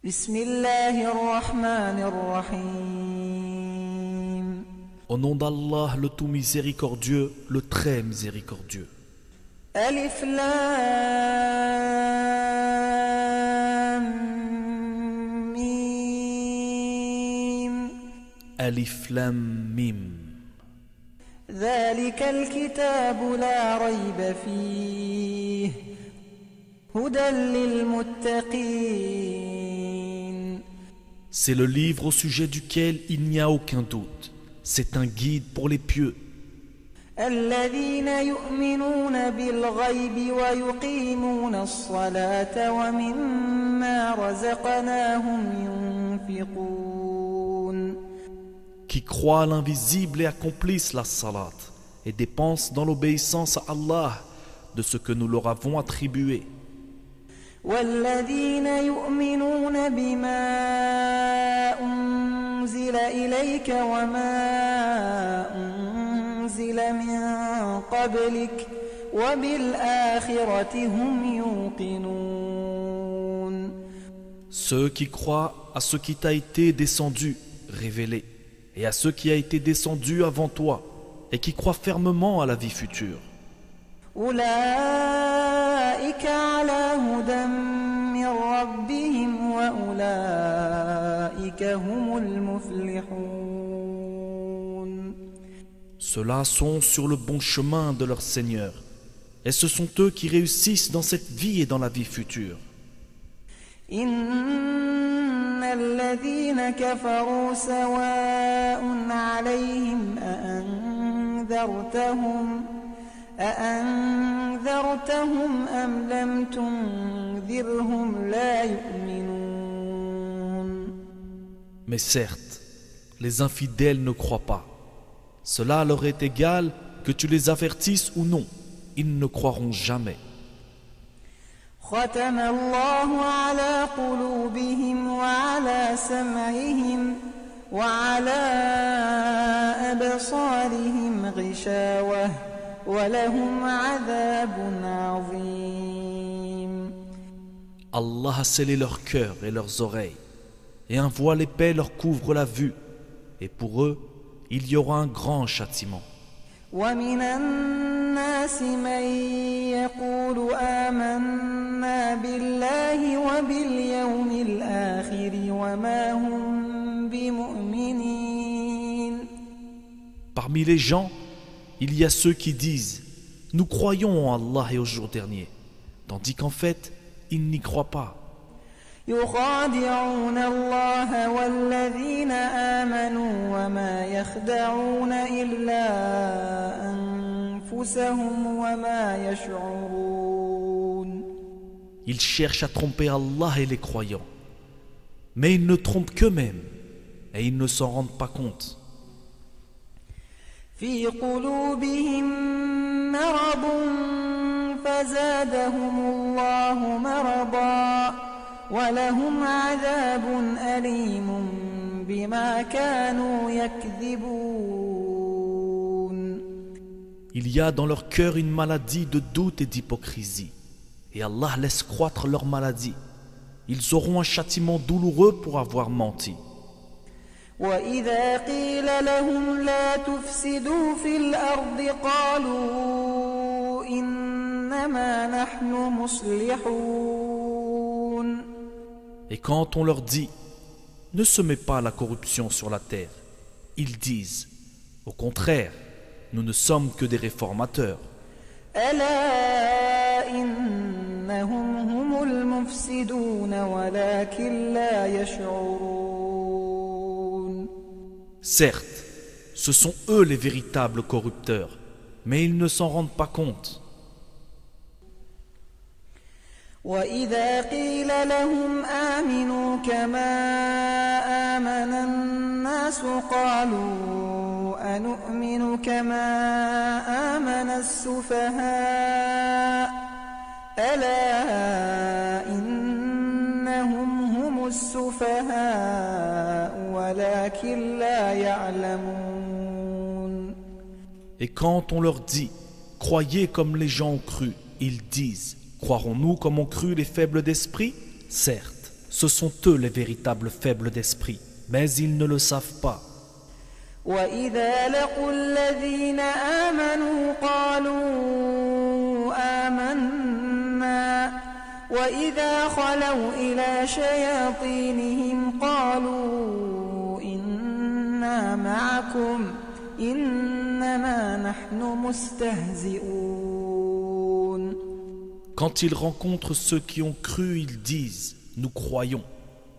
بسم الله الرحمن الرحيم Au nom d'Allah, le tout miséricordieux, le très miséricordieux. ألف لام ميم Alif Lam Mim. ذلك الكتاب لا ريب فيه هدى للمتقين C'est le livre au sujet duquel il n'y a aucun doute. C'est un guide pour les pieux. الذين يؤمنون بالغيب ويقيمون الصلاة ومما رزقناهم ينفقون Qui croient à l'invisible et accomplissent la salat et dépensent dans l'obéissance à Allah de ce que nous leur avons attribué. والذين يؤمنون بما أنزل إليك وما أنزل من قبلك وبالآخرة هم يوقنون Ceux qui croient à ce qui t'a été descendu, révélé, et à ce qui a été descendu avant toi, et qui croient fermement à la vie future. أولئك على هدى من ربهم وأولئك هم المفلحون Ceux-là sont sur le bon chemin de leur Seigneur, et ce sont eux qui réussissent dans cette vie et dans la vie future. إن الذين كفروا سواء عليهم أأنذرتهم أم لم تنذرهم لا يؤمنون Mais certes, les infidèles ne croient pas. Cela leur est égal que tu les avertisses ou non. Ils ne croiront jamais. ختم الله على قلوبهم وعلى سمعهم وعلى أبصارهم غشاوة ولهم عذاب عظيم Allah a scellé leur cœur et leurs oreilles, et un voile épais leur couvre la vue, et pour eux, il y aura un grand châtiment. ومن الناس من يقول آمنا بالله وباليوم الآخر وما هم بمؤمنين Parmi les gens, il y a ceux qui disent « Nous croyons en Allah et au jour dernier », tandis qu'en fait, ils n'y croient pas. يخادعون الله والذين آمنوا وما يخدعون إلا أنفسهم وما يشعرون Ils cherchent à tromper Allah et les croyants, mais ils ne trompent qu'eux-mêmes, et ils ne s'en rendent pas compte. في قلوبهم مرض فزادهم الله مرضا ولهم عذاب أليم بما كانوا يكذبون Il y a dans leur cœur une maladie de doute et d'hypocrisie, et Allah laisse croître leur maladie. Ils auront un châtiment douloureux pour avoir menti. وإذا قيل لهم لا تفسدوا في الأرض قالوا إنما نحن مصلحون Et quand on leur dit « Ne semez pas la corruption sur la terre », ils disent « Au contraire, nous ne sommes que des réformateurs. ألا إنهم هم المفسدون ولكن لا يشعرون » Certes, ce sont eux les véritables corrupteurs, mais ils ne s'en rendent pas compte. وإذا قيل لهم آمنوا كما آمن الناس قالوا أنؤمن كما آمن السفهاء ألا إنهم هم السفهاء ولكن لا يعلمون Et quand on leur dit « Croyez comme les gens ont cru », ils disent « Croirons-nous comme ont cru les faibles d'esprit » Certes, Ce sont eux les véritables faibles d'esprit, mais ils ne le savent pas. وإذا لقوا الذين آمنوا قالوا آمنا وإذا خلوا إلى شياطينهم قالوا إنا معكم إنما نحن مستهزئون. Quand ils rencontrent ceux qui ont cru, ils disent « Nous croyons ».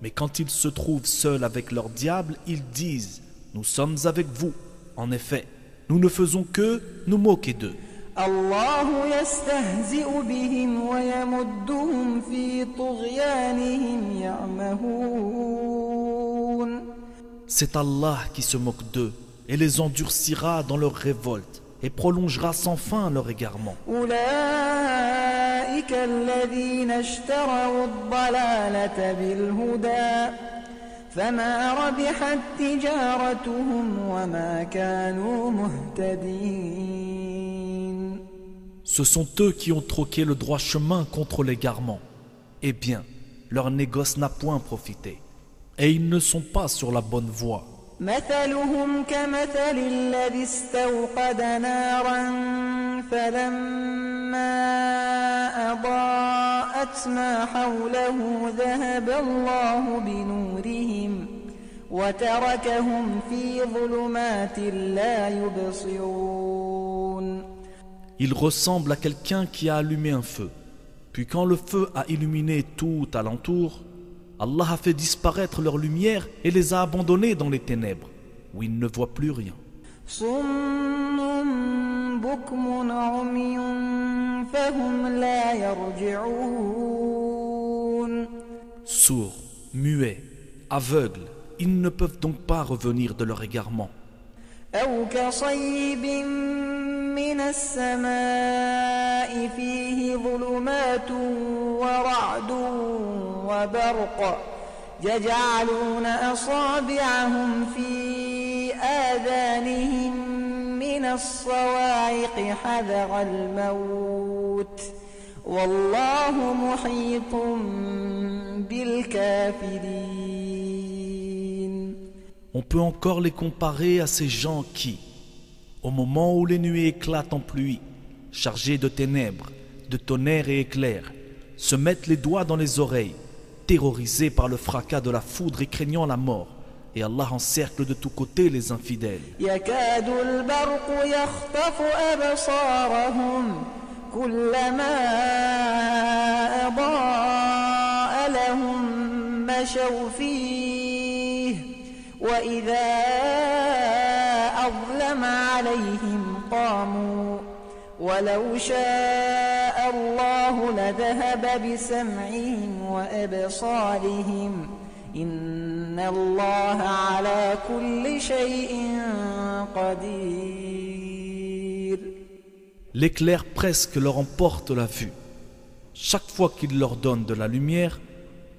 Mais quand ils se trouvent seuls avec leur diable, ils disent « Nous sommes avec vous ». En effet, nous ne faisons que nous moquer d'eux. الله يستهزئ بهم ويمدهم في طغيانهم يعمهون. C'est Allah qui se moque d'eux et les endurcira dans leur révolte et prolongera sans fin leur égarement. أولئك الذين اشتروا الضلالة بالهدى فما ربحت تجارتهم وما كانوا مهتدين. Ce sont eux qui ont troqué le droit chemin contre l'égarement. Eh bien, leur négoce n'a point profité, et ils ne sont pas sur la bonne voie. مثلهم كمثل الذي استوقد نارا فلما أضاءت ما حوله ذهب الله بنورهم وتركهم في ظلمات لا يبصرون. Ils ressemblent à quelqu'un qui a allumé un feu. Puis quand le feu a illuminé tout alentour, Allah a fait disparaître leur lumière et les a abandonnés dans les ténèbres, où ils ne voient plus rien. صم بكم عمي فهم لا يرجعون. Sourds, muets, aveugles, ils ne peuvent donc pas revenir de leur égarement. أو كصيب من السماء فيه ظلمات ورعد وبرق يجعلون أصابعهم في آذانهم من الصواعق حذر الموت والله محيط بالكافرين. On peut encore les comparer à ces gens qui, au moment où les nuées éclatent en pluie, chargées de ténèbres, de tonnerre et éclairs, se mettent les doigts dans les oreilles, terrorisés par le fracas de la foudre et craignant la mort, et Allah encercle de tous côtés les infidèles. يكاد البرق يخطف أبصارهم كلما أضاء لهم مشوا فيه وإذا أظلم عليهم قاموا ولو شاء الله لذهب بسمعهم وأبصارهم إن الله على كل شيء قدير. L'éclair presque leur emporte la vue. Chaque fois qu'il leur donne de la lumière,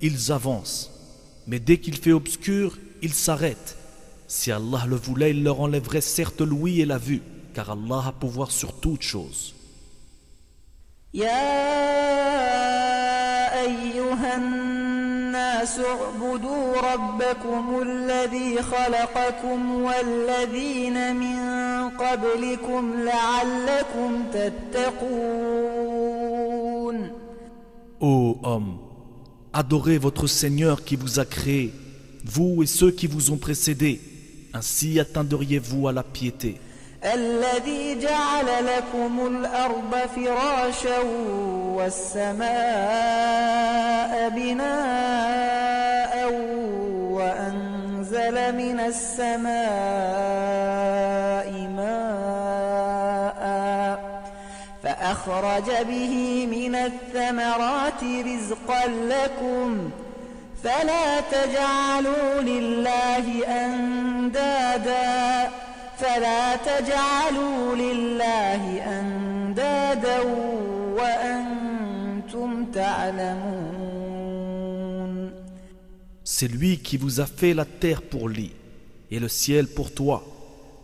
ils avancent. Mais dès qu'il fait obscur, ils s'arrêtent. Si Allah le voulait, il leur enlèverait certes l'ouïe et la vue, car Allah a pouvoir sur toutes choses. يا أيها الناس اعبدوا ربكم الذي خلقكم والذين من قبلكم لعلكم تتقون. Ô hommes, adorez votre Seigneur qui vous a créé, vous et ceux qui vous ont précédés, ainsi atteindriez-vous à la piété. الذي جعل لكم الأرض فراشا والسماء بناء وأنزل من السماء ماء فأخرج به من الثمرات رزقا لكم فلا تجعلوا لله أندادا وأنتم تعلمون. C'est lui qui vous a fait la terre pour lit et le ciel pour toi,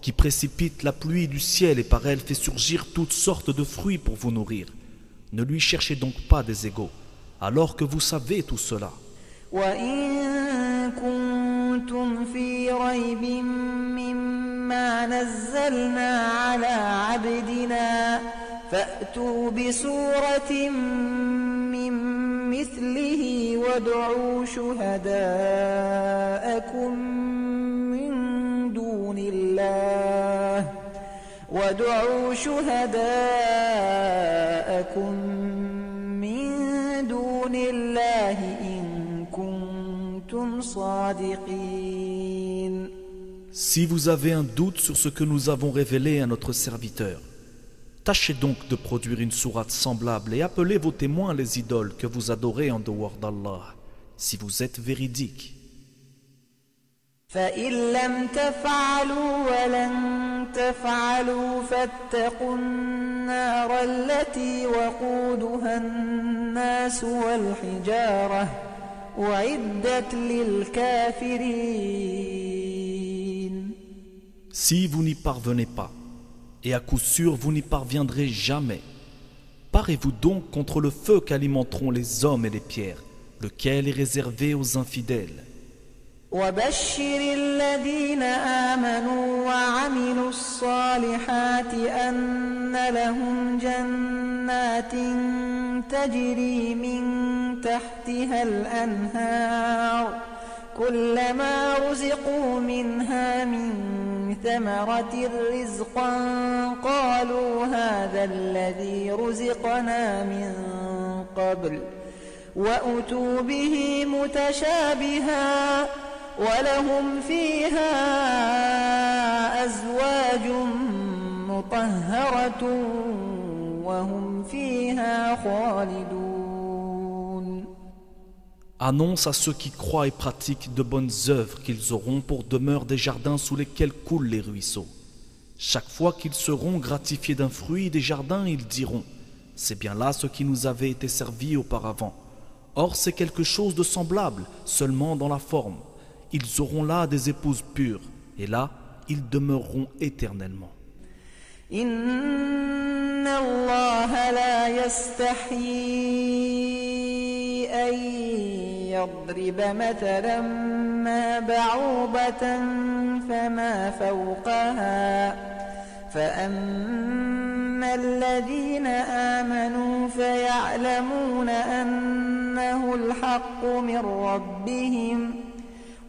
qui précipite la pluie du ciel et par elle fait surgir toutes sortes de fruits pour vous nourrir. Ne lui cherchez donc pas des égaux, alors que vous savez tout cela. وإن كنتم في ريب مما نزلنا على عبدنا فأتوا بسورة من مثله وادعوا شهداءكم من دون الله إن كنتم صادقين. Si vous avez un doute sur ce que nous avons révélé à notre serviteur, tâchez donc de produire une sourate semblable et appelez vos témoins les idoles que vous adorez en dehors d'Allah, si vous êtes véridiques. فإن لم تفعلوا ولن تفعلوا فاتقوا النار التي وقودها الناس والحجارة أعدت للكافرين. Si vous n'y parvenez pas, et à coup sûr vous n'y parviendrez jamais, parez-vous donc contre le feu qu'alimenteront les hommes et les pierres, lequel est réservé aux infidèles. وبشر الذين آمنوا وعملوا الصالحات أن لهم جنات تجري من تحتها الأنهار كلما رزقوا منها من ثمرة رزقا قالوا هذا الذي رزقنا من قبل وأتوا به متشابها ولهم فيها أزواج مطهرة وهم فيها خالدون. Annonce à ceux qui croient et pratiquent de bonnes œuvres qu'ils auront pour demeure des jardins sous lesquels coulent les ruisseaux. Chaque fois qu'ils seront gratifiés d'un fruit des jardins, ils diront « C'est bien là ce qui nous avait été servi auparavant. Or c'est quelque chose de semblable, seulement dans la forme. Ils auront là des épouses pures, et là, ils demeureront éternellement. » Inna Allah la yastahi an yadriba mathalan ma ba'ubatan fama fawqaha فأما الذين آمنوا فيعلمون أنه الحق من ربهم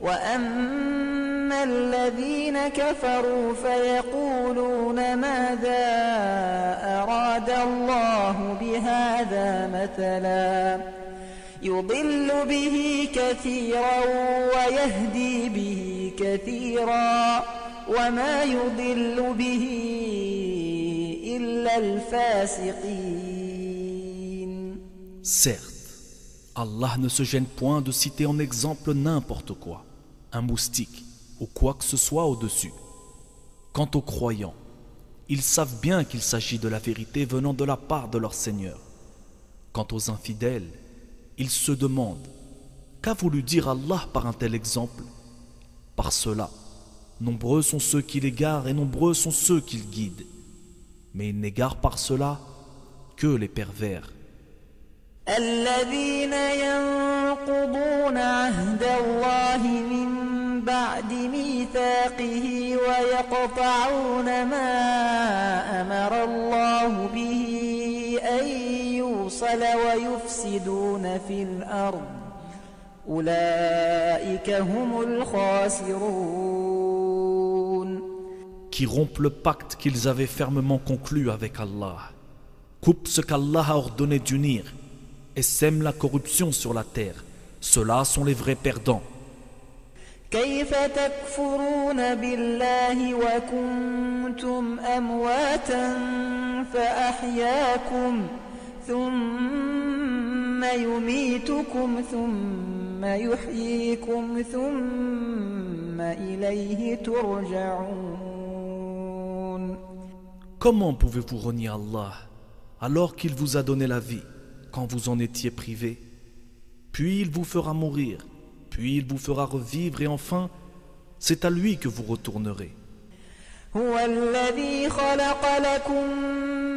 وأما الذين كفروا فيقولون ماذا أراد الله بهذا مثلا يضل به كثيرا ويهدي به كثيرا وما يضل به إلا الفاسقين. Certes, Allah ne se gêne point de citer en exemple n'importe quoi, un moustique ou quoi que ce soit au-dessus. Quant aux croyants, ils savent bien qu'il s'agit de la vérité venant de la part de leur Seigneur. Quant aux infidèles, ils se demandent « Qu'a voulu dire Allah par un tel exemple ?» Par cela, nombreux sont ceux qui l'égarent et nombreux sont ceux qui le guident. Mais ils n'égarent par cela que les pervers. الذين ينقضون عهد الله من بعد ميثاقه ويقطعون ما أمر الله به أن يوصل ويفسدون في الأرض أولئك هم الخاسرون. Qui rompent le pacte qu'ils avaient fermement conclu avec Allah, coupent ce qu'Allah a ordonné d'unir et sèment la corruption sur la terre. Ceux-là sont les vrais perdants. كيف تكفرون بالله وكنتم أمواتا فأحياكم ثم يميتكم ثم يحييكم ثم إليه ترجعون. Comment pouvez-vous renier Allah alors qu'il vous a donné la vie quand vous en étiez privé? Puis il vous fera mourir, puis il vous fera revivre et enfin, c'est à lui que vous retournerez. هو الذي خلق لكم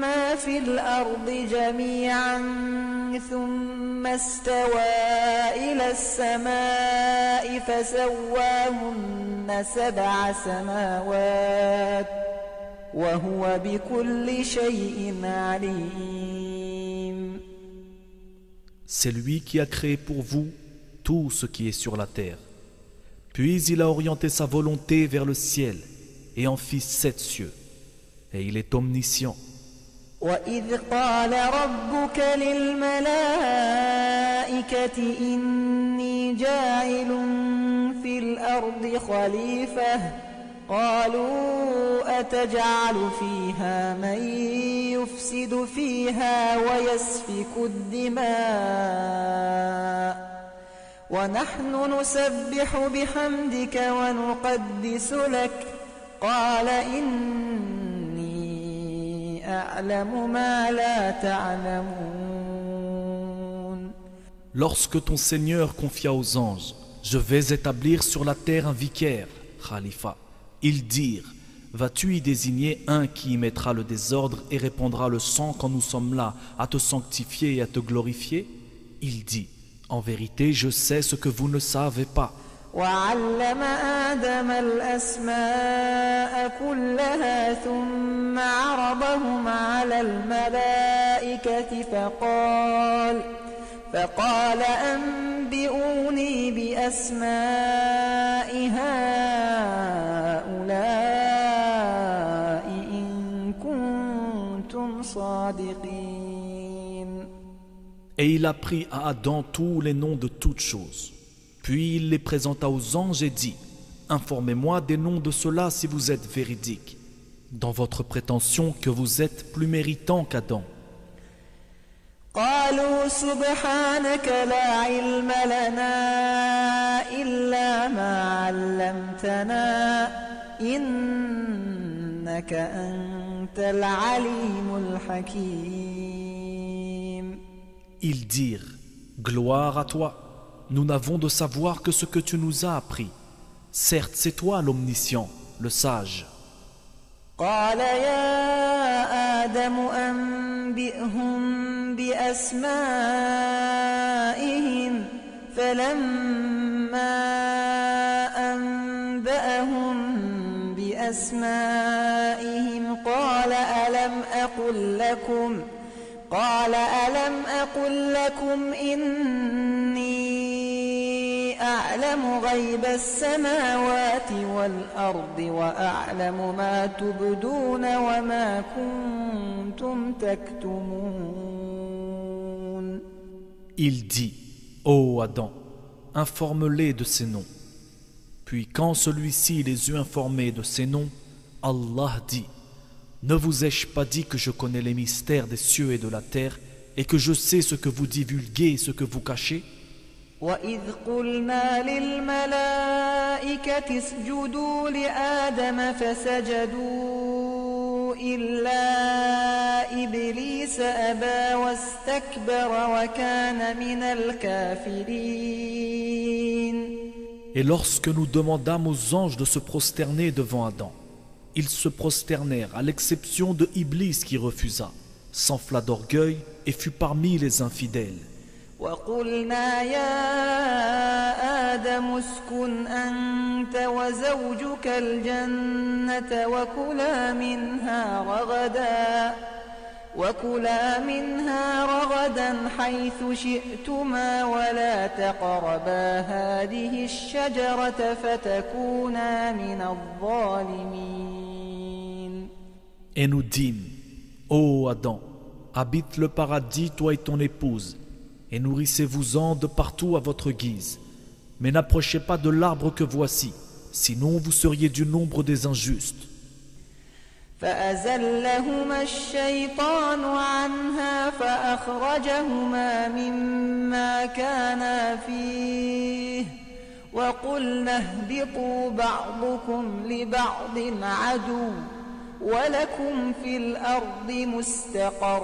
ما في الأرض جميعا ثم استوى إلى السماء فسواهن 7 سماوات وهو بكل شيء عليم. C'est lui qui a créé pour vous tout ce qui est sur la terre. Puis il a orienté sa volonté vers le ciel et en fit 7 cieux. Et il est omniscient. وَإِذْ قَالَ رَبُّكَ لِلْمَلَائِكَةِ إِنِّي جَاعِلٌ فِي الْأَرْضِ خَلِيفَةً قَالُوا أَتَجْعَلُ فِيهَا مَن يُفْسِدُ فِيهَا وَيَسْفِكُ الدِّمَاءَ وَنَحْنُ نُسَبِّحُ بِحَمْدِكَ وَنُقَدِّسُ لَكَ قَالَ إِنِّي أَعْلَمُ مَا لَا تَعْلَمُونَ. Lorsque ton Seigneur confia aux anges, je vais établir sur la terre un vicaire, Khalifa. Ils dirent, vas-tu y désigner un qui y mettra le désordre et répandra le sang quand nous sommes là à te sanctifier et à te glorifier? Il dit, en vérité, je sais ce que vous ne savez pas. وعلم آدم الأسماء كلها ثم عرضهم على الملائكة فقال أنبئوني بأسماء هؤلاء إن كنتم صادقين. Et il apprit à Adam tous les noms de toutes choses. Puis il les présenta aux anges et dit, informez-moi des noms de ceux-là si vous êtes véridiques, dans votre prétention que vous êtes plus méritant qu'Adam. قالوا سبحانك لا علم لنا إلا ما علمتنا إنك أنت العليم الحكيم. Ils dirent, gloire à toi. Nous n'avons de savoir que ce que tu nous as appris. Certes, c'est toi l'omniscient, le sage. قال يا آدم أنبئهم بأسمائهم فلما أنبأهم بأسمائهم قال ألم أقل لكم إني أعلم غيب السماوات والأرض وأعلم ما تبدون وما كنتم تكتمون. Il dit, ô Adam, informe-les de ces noms. Puis quand celui-ci les eut informés de ces noms, Allah dit, ne vous ai-je pas dit que je connais les mystères des cieux et de la terre et que je sais ce que vous divulguez et ce que vous cachez? وَإِذْ قُلْنَا لِلْمَلَائِكَةِ اسْجُدُوا لِآدَمَ فَسَجَدُوا إِلَّا إِبْلِيسَ أَبَى وَاسْتَكْبَرَ وَكَانَ مِنَ الْكَافِرِينَ. Et lorsque nous demandâmes aux anges de se prosterner devant Adam, ils se prosternèrent à l'exception de Iblis qui refusa, s'enfla d'orgueil et fut parmi les infidèles. وَقُلْنَا يَا آدَمُ اسْكُنْ أَنْتَ وَزَوْجُكَ الْجَنَّةَ وَكُلَا مِنْهَا رَغَدًا حَيْثُ شِئْتُمَا وَلَا تَقْرَبَا هَذِهِ الشَّجَرَةَ فَتَكُونَا مِنَ الظَّالِمِينَ. Et nous dîmes, ô Adam, habite le paradis, toi et ton épouse, et nourrissez-vous-en de partout à votre guise. Mais n'approchez pas de l'arbre que voici, sinon vous seriez du nombre des injustes. فأزلهما الشيطان عنها فأخرجهما مما كانا فيه وقلنا اهبطوا بعضكم لبعض عدو ولكم في الأرض مستقر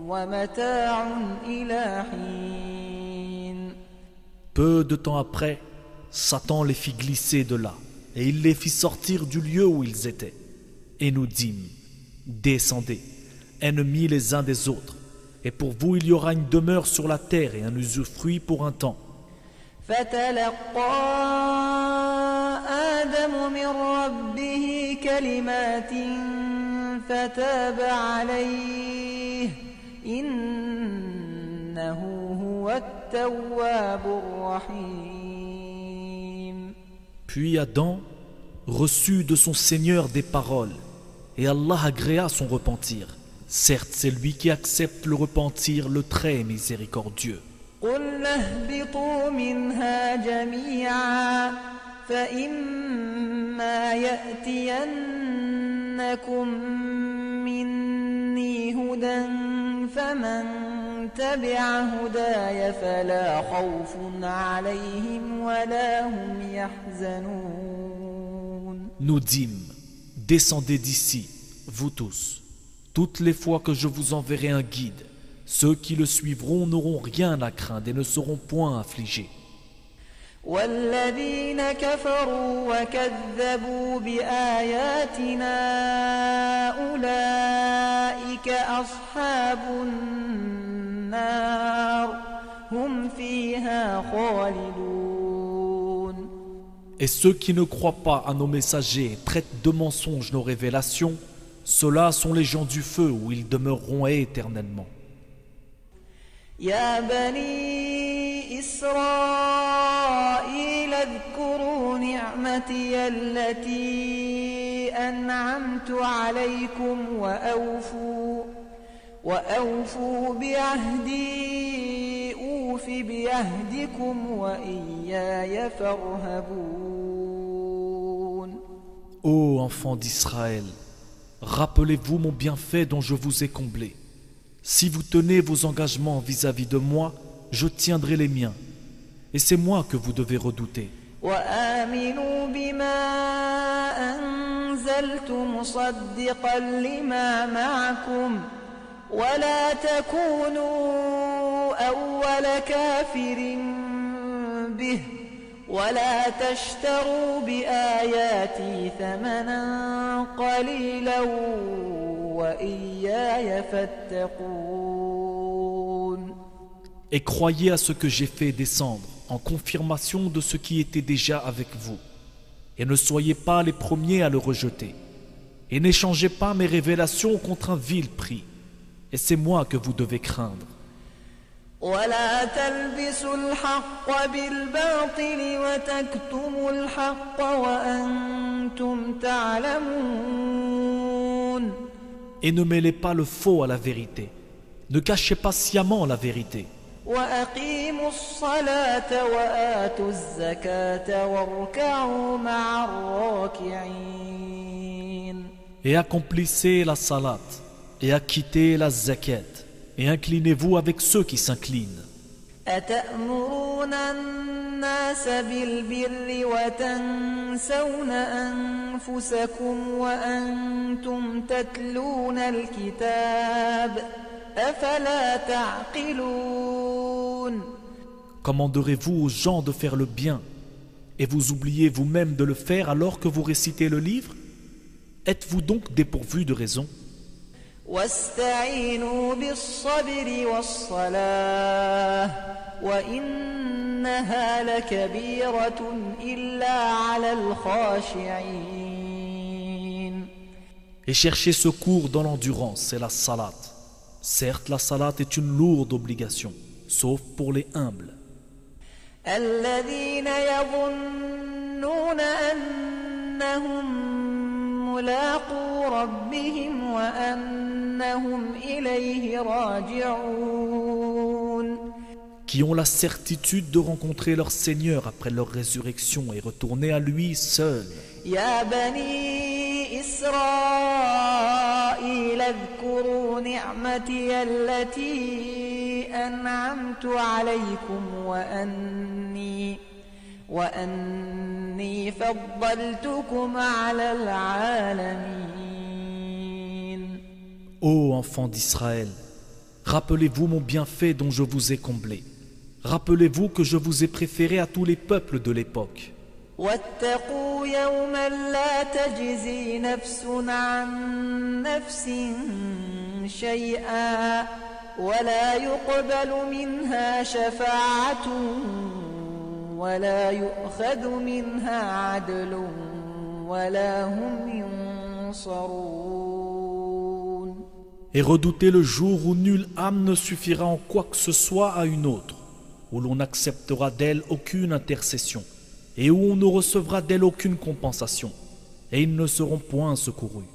ومتاع إلى حين. Peu de temps après, Satan les fit glisser de là, et il les fit sortir du lieu où ils étaient. Et nous dîmes, descendez, ennemis les uns des autres, et pour vous il y aura une demeure sur la terre et un usufruit pour un temps. فتلقى آدم من ربه كلمات فتاب عليه إنه هو التواب الرحيم. Puis Adam reçut de son Seigneur des paroles, et Allah agréa son repentir. Certes, c'est lui qui accepte le repentir, le très miséricordieux. قلنا اهبطوا منها جميعا فإما يأتينكم مني هدى فمن تبع هداي فلا خوف عليهم ولا هم يحزنون. Nous dîmes, descendez d'ici, vous tous. Toutes les fois que je vous enverrai un guide, ceux qui le suivront n'auront rien à craindre et ne seront point affligés. والذين كفروا وكذبوا بآياتنا أولئك أصحاب النار هم فيها خالدون. Et ceux qui ne croient pas à nos messagers et traitent de mensonges nos révélations, ceux-là sont les gens du feu où ils demeureront éternellement. يا بني إسرائيل اذكروا نعمتي التي أنعمت عليكم وأوفوا بعهدي أوف بعهدكم وإياي فارهبون. Ô enfants d'Israël, rappelez-vous mon bienfait dont je vous ai comblé. Si vous tenez vos engagements vis-à-vis de moi, je tiendrai les miens. Et c'est moi que vous devez redouter. وآمنوا بما أنزلت مصدقا لما معكم ولا تكونوا أول كافر به ولا تشتروا بآياتي ثمنا قليلا وإياي فاتقون. Et croyez à ce que j'ai fait descendre en confirmation de ce qui était déjà avec vous. Et ne soyez pas les premiers à le rejeter. Et n'échangez pas mes révélations contre un vil prix. Et c'est moi que vous devez craindre. ولا تلبسوا الحق بالباطل وتكتموا الحق وأنتم تعلمون. Et ne mêlez pas le faux à la vérité. Ne cachez pas sciemment la vérité. وأقيموا الصلاة وآتوا الزكاة واركعوا مع الراكعين. Et accomplissez la salat, et acquittez la zakat, et inclinez-vous avec ceux qui s'inclinent. أتأمرون الناس بالبر وتنسون أنفسكم وأنتم تتلون الكتاب أفلا تعقلون. Commanderez-vous aux gens de faire le bien, et vous oubliez vous-même de le faire alors que vous récitez le livre? Êtes-vous donc dépourvus de raison? واستعينوا بالصبر والصلاة وإنها لكبيرة إلا على الخاشعين. Et cherchez secours dans l'endurance et la salat. Certes, la salat est une lourde obligation, sauf pour les humbles. الذين يظنون أنهم ملاقو ربهم وأنهم إليه راجعون. Qui ont la certitude de rencontrer leur Seigneur après leur résurrection et retourner à lui seul. يا بني إسرائيل اذكروا نعمتي التي أنعمت عليكم وأني فضلتكم على العالمين. Ô enfants d'Israël, rappelez-vous mon bienfait dont je vous ai comblé. Rappelez-vous que je vous ai préféré à tous les peuples de l'époque. واتقوا يوما لا تجزي نفس عن نفس شيئا ولا يقبل منها شفاعة ولا يؤخذ منها عدل ولا هم ينصرون. Et redoutez le jour où nulle âme ne suffira en quoi que ce soit à une autre, où l'on n'acceptera d'elle aucune intercession, et où on ne recevra d'elle aucune compensation, et ils ne seront point secourus.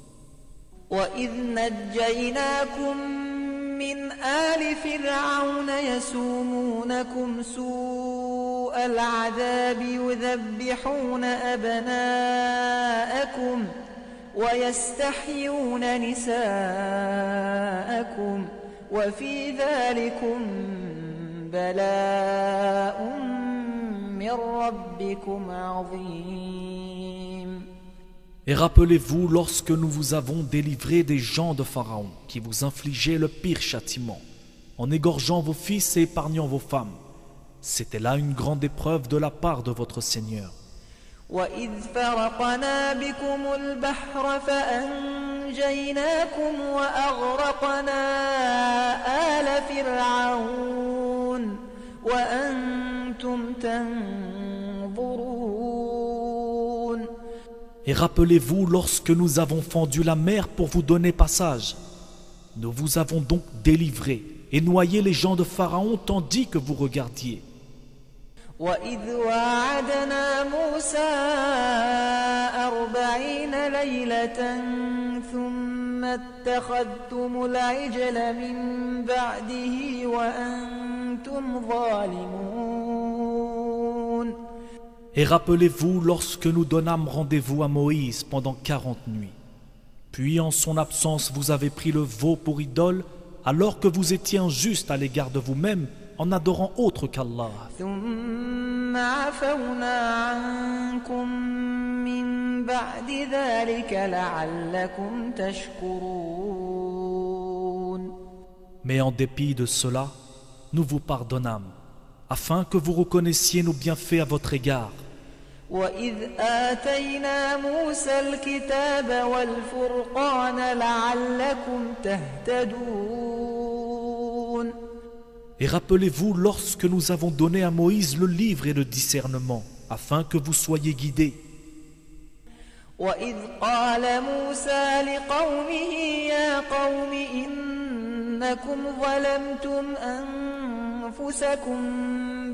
وَإِذْ نَجَّيْنَاكُمْ مِنْ آلِ فِرْعَوْنَ يَسُومُونَكُمْ سُوءَ الْعَذَابِ يُذَبِّحُونَ أَبْنَاءَكُمْ وَيَسْتَحْيُونَ نِسَاءَكُمْ وَفِي ذَلِكُمْ بَلَاءٌ مِّن رَّبِّكُمْ عَظِيمٌ. Et rappelez-vous lorsque nous vous avons délivré des gens de Pharaon qui vous infligeaient le pire châtiment, en égorgeant vos fils et épargnant vos femmes. C'était là une grande épreuve de la part de votre Seigneur. وَإِذْ فَرَقْنَا بِكُمُ الْبَحْرَ فَأَنْجَيْنَاكُمْ وَأَغْرَقْنَا آلَ فِرْعَوْنَ وَأَنْتُمْ تَنْظُرُونَ. Et rappelez-vous lorsque nous avons fendu la mer pour vous donner passage. Nous vous avons donc délivré et noyé les gens de Pharaon tandis que vous regardiez. وَإِذْ وَاعَدْنَا مُوسَى 40 لَيْلَةً ثُمَّ اتَّخَذْتُمُ الْعِجْلَ مِنْ بَعْدِهِ وَأَنْتُمْ ظَالِمُونَ. Et rappelez-vous lorsque nous donnâmes rendez-vous à Moïse pendant 40 nuits. Puis en son absence vous avez pris le veau pour idole alors que vous étiez injuste à l'égard de vous-même en adorant autre qu'Allah. ثُمَّ عَفَوْنَا عَنْكُمْ مِنْ بَعْدِ ذَلِكَ لَعَلَّكُمْ تَشْكُرُونَ. Mais en dépit de cela, nous vous pardonnâmes, afin que vous reconnaissiez nos bienfaits à votre égard. وَإِذْ آتَيْنَا مُوسَى الْكِتَابَ وَالْفُرْقَانَ لَعَلَّكُمْ تَهْتَدُونَ. Et rappelez-vous lorsque nous avons donné à Moïse le livre et le discernement, afin que vous soyez guidés. وَإِذْ قَالَ مُوسَى لِقَوْمِهِ يَا قَوْمِ إِنَّكُمْ ظَلَمْتُمْ أَنفُسَكُمْ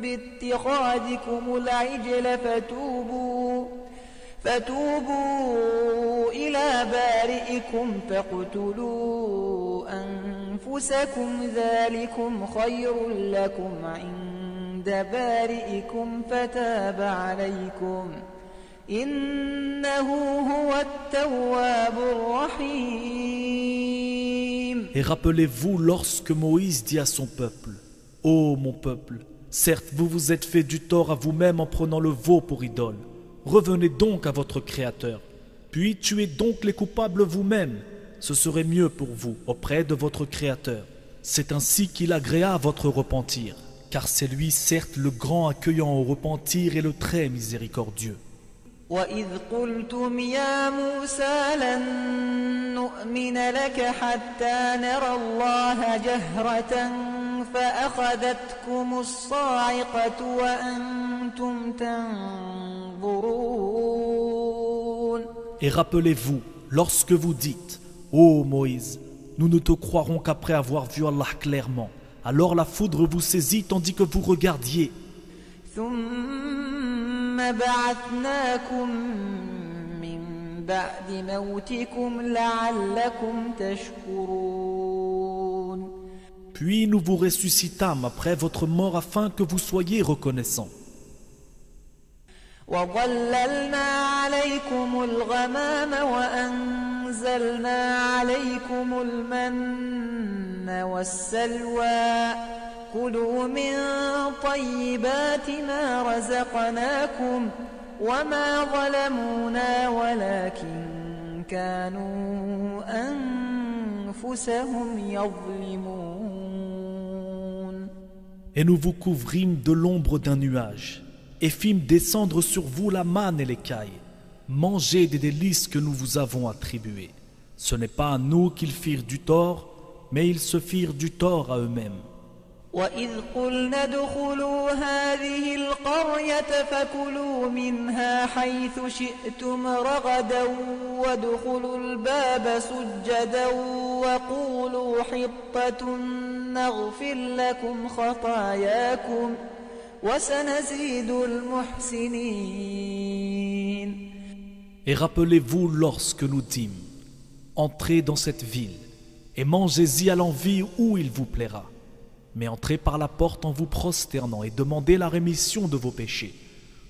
بِاتِّخَاذِكُمُ الْعِجْلَ فتوبوا إلى بارئكم فاقتلوا أنفسكم ذلكم خير لكم عند بارئكم فتاب عليكم إنه هو التواب الرحيم. Et rappelez-vous lorsque Moïse dit à son peuple: Ô mon peuple, certes vous vous êtes fait du tort à vous-même en prenant le veau pour idole. Revenez donc à votre Créateur, puis tuez donc les coupables vous-même. Ce serait mieux pour vous auprès de votre Créateur. C'est ainsi qu'il agréa votre repentir, car c'est lui certes le grand accueillant au repentir et le très miséricordieux. وَإِذْ قُلْتُمْ يَا مُوسَى لَن نُّؤْمِنَ لَكَ حَتَّى نَرَى اللَّهَ جَهْرَةً فَأَخَذَتْكُمُ الصَّاعِقَةُ وَأَنْتُمْ تَنْظُرُونَ. Et rappelez-vous, lorsque vous dites: Ô Moïse, nous ne te croirons qu'après avoir vu Allah clairement. Alors la foudre vous saisit tandis que vous regardiez. ثُمَّ بَعَثْنَاكُمْ مِنْ بَعْدِ مَوْتِكُمْ لَعَلَّكُمْ تَشْكُرُونَ. Puis nous vous ressuscitâmes après votre mort afin que vous soyez reconnaissants. وَظَلَّلْنَا عَلَيْكُمُ الْغَمَامَ وَأَنزَلْنَا عَلَيْكُمُ الْمَنَّ وَالسَّلْوَىٰ كُلُوا مِن طَيِّبَاتِ مَا رَزَقْنَاكُمْ وَمَا ظَلَمُونَا وَلَكِن كَانُوا أَنفُسَهُمْ يَظْلِمُونَ. Et nous vous couvrîmes de l'ombre d'un nuage. et fîmes descendre sur vous la manne et l'écaille. Mangez des délices que nous vous avons attribuées. Ce n'est pas à nous qu'ils firent du tort, mais ils se firent du tort à eux-mêmes. وإذ قلنا ادخلوا هذه القرية فكلوا منها حيث شئتم رغدا وادخلوا الباب سجدا وقولوا حطة نغفر لكم خطاياكم وسنزيد المحسنين. Et rappelez-vous lorsque nous dîmes, entrez dans cette ville et mangez-y à l'envi où il vous plaira. Mais entrez par la porte en vous prosternant et demandez la rémission de vos péchés.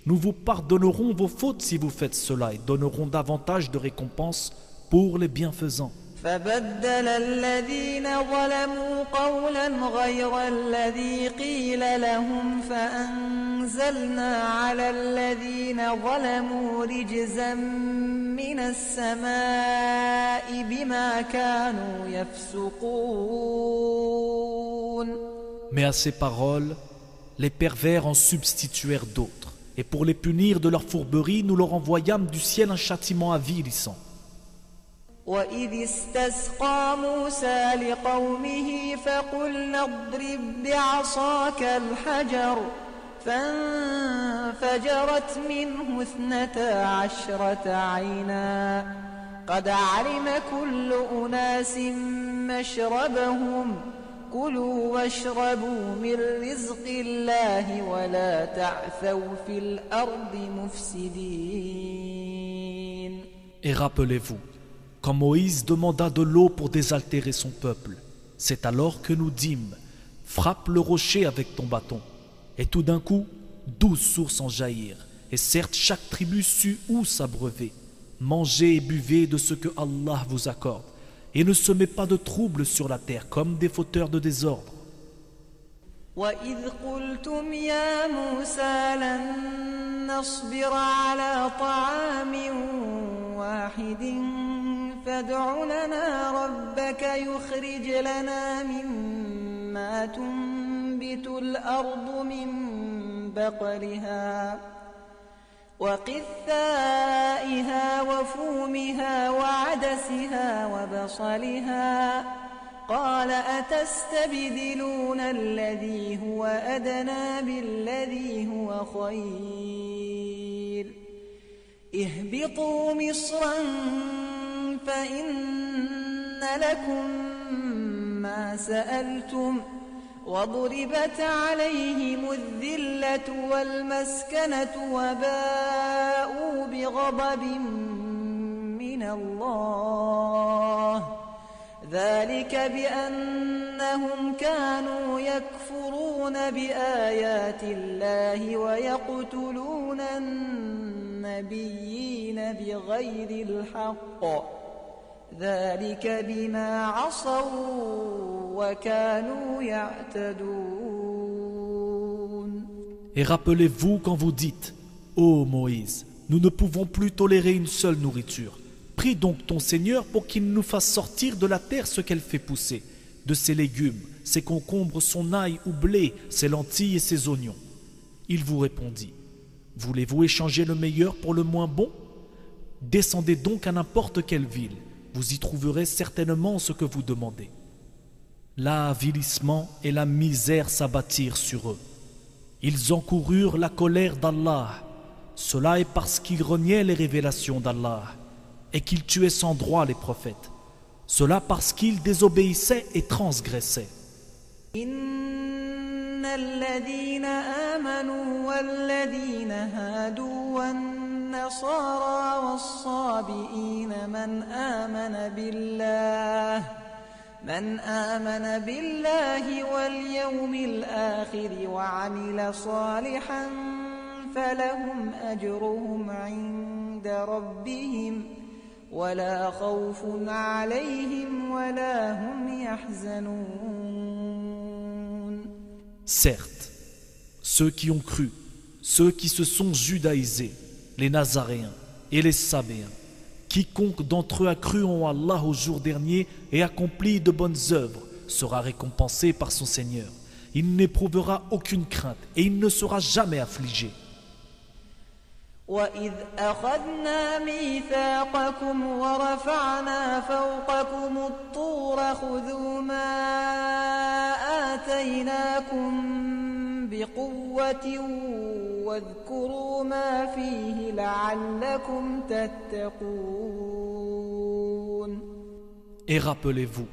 Nous vous pardonnerons vos fautes si vous faites cela et donnerons davantage de récompenses pour les bienfaisants. فبدل الذين ظلموا قولا غير الذي قيل لهم فأنزلنا على الذين ظلموا رجزا من السماء بما كانوا يفسقون. Mais à ces paroles, les pervers en substituèrent d'autres. Et pour les punir de leur fourberie, nous leur envoyâmes du ciel un châtiment avilissant. وإذ استسقى موسى لقومه فقلنا اضرب بعصاك الحجر فانفجرت منه 12 عينا قد علم كل أناس مشربهم كلوا واشربوا من رزق الله ولا تعثوا في الأرض مفسدين. Et rappelez-vous, quand Moïse demanda de l'eau pour désaltérer son peuple, c'est alors que nous dîmes, frappe le rocher avec ton bâton. Et tout d'un coup, 12 sources en jaillirent. Et certes, chaque tribu sut où s'abreuver. Mangez et buvez de ce que Allah vous accorde. Et ne semez pas de troubles sur la terre comme des fauteurs de désordre. وإذ قلتم يا موسى لن نصبر على طعام واحد فادع لنا ربك يخرج لنا مما تنبت الأرض من بقلها وقثائها وفومها وعدسها وبصلها قال أتستبدلون الذي هو أدنى بالذي هو خير اهبطوا مصرا فإن لكم ما سألتم وضربت عليهم الذلة والمسكنة وباءوا بغضب من الله ذلك بأنهم كانوا يكفرون بآيات الله ويقتلون النبيين بغير الحق ذلك بما عصوا وكانوا يعتدون. Et rappelez-vous quand vous dites, ô Moïse, nous ne pouvons plus tolérer une seule nourriture. Prie donc ton Seigneur pour qu'il nous fasse sortir de la terre ce qu'elle fait pousser, de ses légumes, ses concombres, son ail ou blé, ses lentilles et ses oignons. Il vous répondit, voulez-vous échanger le meilleur pour le moins bon? Descendez donc à n'importe quelle ville, vous y trouverez certainement ce que vous demandez. L'avilissement et la misère s'abattirent sur eux. Ils encoururent la colère d'Allah. Cela est parce qu'ils reniaient les révélations d'Allah et qu'ils tuaient sans droit les prophètes. Cela parce qu'ils désobéissaient et transgressaient. إن الذين آمنوا والذين هادوا والنصارى والصابئين من آمن بالله واليوم الآخر وعمل صالحا فلهم أجرهم عند ربهم ولا خوف عليهم ولا هم يحزنون. Certes, ceux qui ont cru, ceux qui se sont judaïsés, les Nazaréens et les Sabéens, quiconque d'entre eux a cru en Allah au jour dernier et accompli de bonnes œuvres sera récompensé par son Seigneur. Il n'éprouvera aucune crainte et il ne sera jamais affligé. وإذ أخذنا ميثاقكم ورفعنا فوقكم الطور خذوا ما آتيناكم بقوة واذكروا ما فيه لعلكم تتقون. Et rappelez-vous,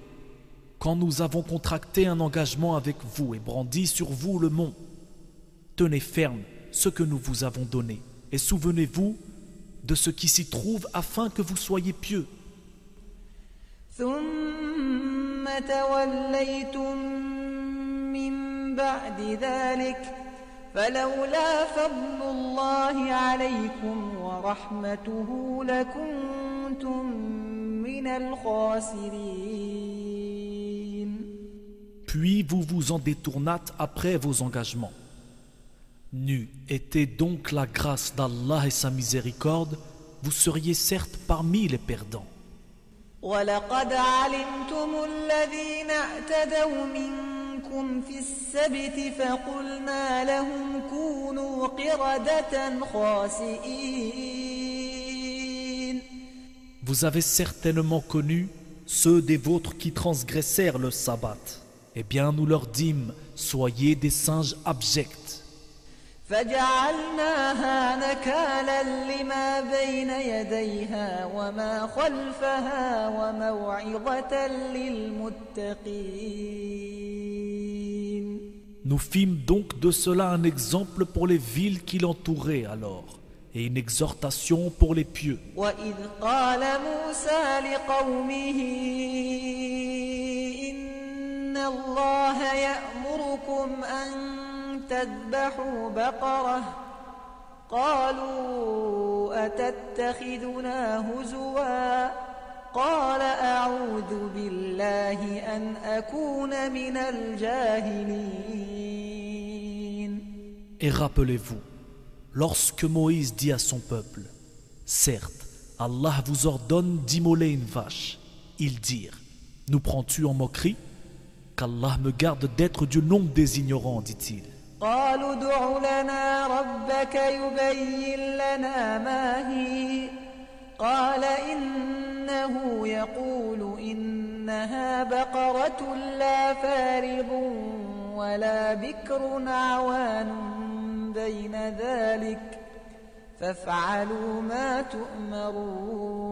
quand nous avons contracté un engagement avec vous et brandi sur vous le mont, tenez ferme ce que nous vous avons donné et souvenez-vous de ce qui s'y trouve afin que vous soyez pieux. ثم توليتم من بعد ذلك فلولا فضل الله عليكم ورحمته لكنتم من الخاسرين. Puis vous vous en détournâtes après vos engagements. N'eût été donc la grâce d'Allah et sa miséricorde, vous seriez certes parmi les perdants. وَلَقَدْ عَلِمْتُمُ الَّذِينَ اعْتَدَوْا مِنكُمْ فِي السَّبْتِ فَقُلْنَا لَهُمْ كُونُوا قِرَدَةً خَاسِئِينَ. Vous avez certainement connu ceux des vôtres qui transgressèrent le sabbat. Eh bien, nous leur dîmes, soyez des singes abjects. فجعلناها نكالا لما بين يديها وما خلفها وموعظة للمتقين. Nous fîmes donc de cela un exemple pour les villes qui l'entouraient alors, et une exhortation pour les pieux. وإذ قال موسى لقومه إن الله يأمركم أن تذبحوا بقرة قالوا أتتخذنا هزوا قال أعوذ بالله أن أكون من الجاهلين. Et rappelez-vous, lorsque Moïse dit à son peuple, certes, Allah vous ordonne d'immoler une vache, ils dirent, nous prends-tu en moquerie? Qu'Allah me garde d'être du nombre des ignorants, dit-il. قالوا ادع لنا ربك يبين لنا ما هي قال إنه يقول إنها بقرة لا فارض ولا بكر عوان بين ذلك فافعلوا ما تؤمرون.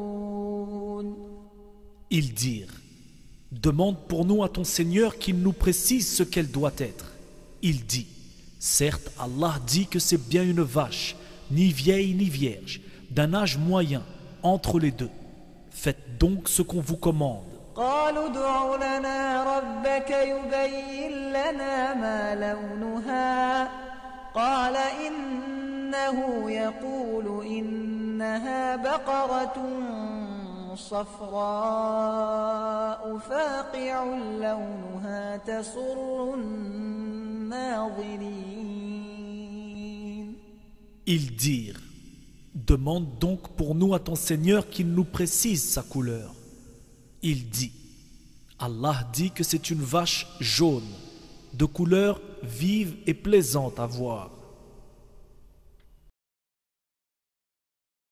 Ils dirent, demande pour nous à ton Seigneur qu'il nous précise ce qu'elle doit être. Il dit, certes, Allah dit que c'est bien une vache, ni vieille ni vierge, d'un âge moyen, entre les deux. Faites donc ce qu'on vous commande. قالوا ادع لنا ربك يبين لنا ما لونها قال إنه يقول إنها بقرة صفراء فاقع لونها تسر الناظرين. Ils dirent, demande donc pour nous à ton Seigneur qu'il nous précise sa couleur. Il dit, Allah dit que c'est une vache jaune, de couleur vive et plaisante à voir.